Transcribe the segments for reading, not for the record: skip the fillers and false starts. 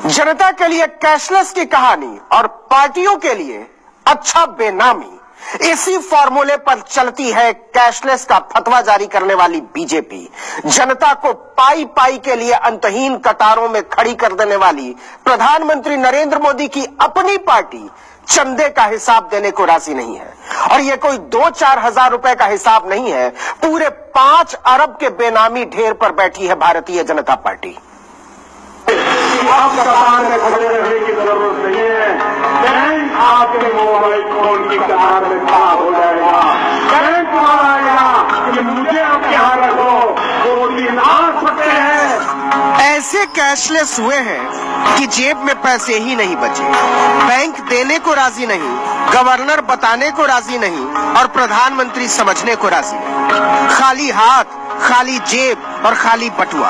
जनता के लिए कैशलेस की कहानी और पार्टियों के लिए अच्छा बेनामी, इसी फॉर्मूले पर चलती है कैशलेस का फतवा जारी करने वाली बीजेपी। जनता को पाई पाई के लिए अंतहीन कतारों में खड़ी कर देने वाली प्रधानमंत्री नरेंद्र मोदी की अपनी पार्टी चंदे का हिसाब देने को राजी नहीं है। और ये कोई 2-4 हजार रुपए का हिसाब नहीं है, पूरे 5 अरब के बेनामी ढेर पर बैठी है भारतीय जनता पार्टी। अब कतार में खड़े रहने की जरूरत नहीं है। बैंक आपके मोबाइल फोन की कतार में खड़ा हो जाएगा। बैंक आएगा कि मुझे आप यहाँ रखो, वो दिन आ सकते हैं। ऐसे कैशलेस हुए हैं कि जेब में पैसे ही नहीं बचे, बैंक देने को राजी नहीं, गवर्नर बताने को राजी नहीं और प्रधानमंत्री समझने को राजी नहीं। खाली हाथ, खाली जेब और खाली बटुआ।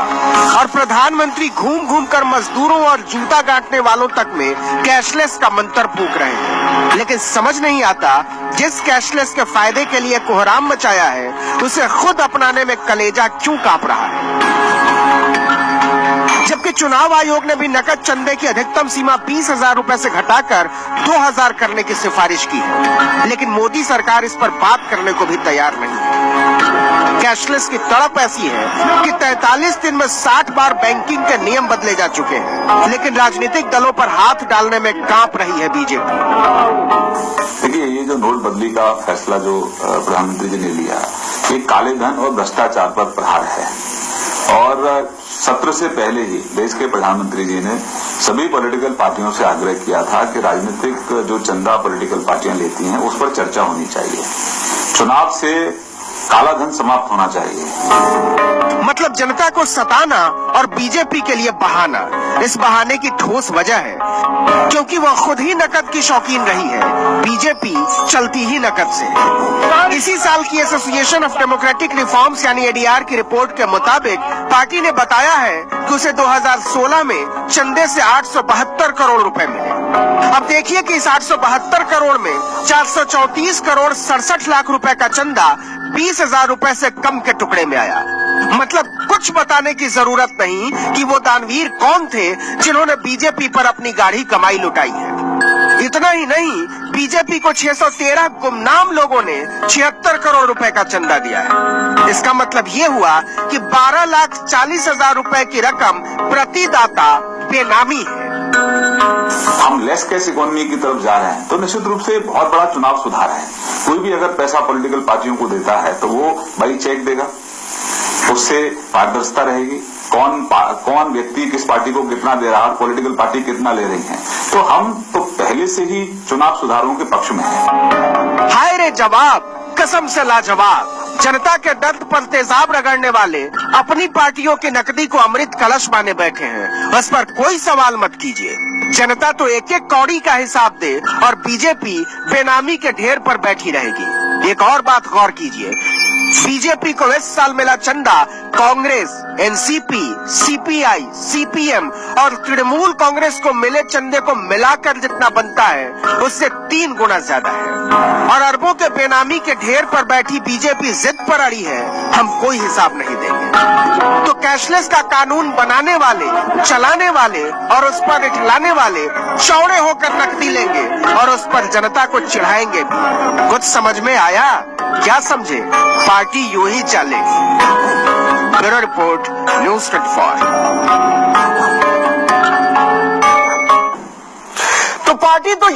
और प्रधानमंत्री घूम घूम कर मजदूरों और जूता गांठने वालों तक में कैशलेस का मंत्र फूंक रहे हैं। लेकिन समझ नहीं आता, जिस कैशलेस के फायदे के लिए कोहराम मचाया है, उसे खुद अपनाने में कलेजा क्यों कांप रहा है। जबकि चुनाव आयोग ने भी नकद चंदे की अधिकतम सीमा 20,000 रुपए से घटाकर 2,000 करने की सिफारिश की है, लेकिन मोदी सरकार इस पर बात करने को भी तैयार नहीं है। कैशलेस की तड़प ऐसी है कि 43 दिन में 60 बार बैंकिंग के नियम बदले जा चुके हैं, लेकिन राजनीतिक दलों पर हाथ डालने में कांप रही है बीजेपी। देखिए, ये जो नोटबंदी का फैसला जो प्रधानमंत्री जी ने लिया, ये काले धन और भ्रष्टाचार पर प्रहार है। और सत्र से पहले ही देश के प्रधानमंत्री जी ने सभी पॉलिटिकल पार्टियों से आग्रह किया था कि राजनीतिक जो चंदा पॉलिटिकल पार्टियां लेती हैं, उस पर चर्चा होनी चाहिए। चुनाव से काला धन समाप्त होना चाहिए। मतलब जनता को सताना और बीजेपी के लिए बहाना। इस बहाने की ठोस वजह है क्योंकि वह खुद ही नकद की शौकीन रही है, बीजेपी चलती ही नकद से। इसी साल की एसोसिएशन ऑफ डेमोक्रेटिक रिफॉर्म्स यानी एडीआर की रिपोर्ट के मुताबिक पार्टी ने बताया है कि उसे 2016 में चंदे से 872 करोड़ रुपए मिले। अब देखिए कि इस 872 करोड़ में 434 करोड़ 67 लाख रुपए का चंदा 20,000 रुपए से कम के टुकड़े में आया। मतलब कुछ बताने की जरूरत नहीं कि वो दानवीर कौन थे जिन्होंने बीजेपी पर अपनी गाढ़ी कमाई लुटाई है। इतना ही नहीं, बीजेपी को 613 गुमनाम लोगों ने 76 करोड़ रुपए का चंदा दिया है। इसका मतलब ये हुआ कि 12,40,000 रुपए की रकम प्रति दाता बेनामी है। हम लेस कैश इकोनॉमी की तरफ जा रहे हैं, तो निश्चित रूप से बहुत बड़ा चुनाव सुधार है। कोई भी अगर पैसा पॉलिटिकल पार्टियों को देता है तो वो भाई चेक देगा, उससे पारदर्शिता रहेगी, कौन व्यक्ति किस पार्टी को कितना दे रहा है, पॉलिटिकल पार्टी कितना ले रही है। तो हम तो पहले से ही चुनाव सुधारों के पक्ष में हैं। हाय रे जवाब, कसम से लाजवाब। जनता के दर्द पर तेजाब रगड़ने वाले अपनी पार्टियों की नकदी को अमृत कलश माने बैठे हैं। बस पर कोई सवाल मत कीजिए, जनता तो एक एक कौड़ी का हिसाब दे और बीजेपी बेनामी के ढेर पर बैठी रहेगी। एक और बात गौर कीजिए, बीजेपी को इस साल मिला चंदा कांग्रेस, एनसीपी, सीपीआई, सीपीएम और तृणमूल कांग्रेस को मिले चंदे को मिलाकर जितना बनता है, उससे 3 गुना ज्यादा है। और अरबों के बेनामी के ढेर पर बैठी बीजेपी जिद पर अड़ी है, हम कोई हिसाब नहीं देंगे। तो कैशलेस का कानून बनाने वाले, चलाने वाले और उस पर इठलाने वाले चौड़े होकर नकदी लेंगे और उस पर जनता को चिढ़ाएंगे भी। कुछ समझ में आया? क्या समझे? पार्टी यूं ही चलेगी। Bureau report, news 24। तो पार्टी तो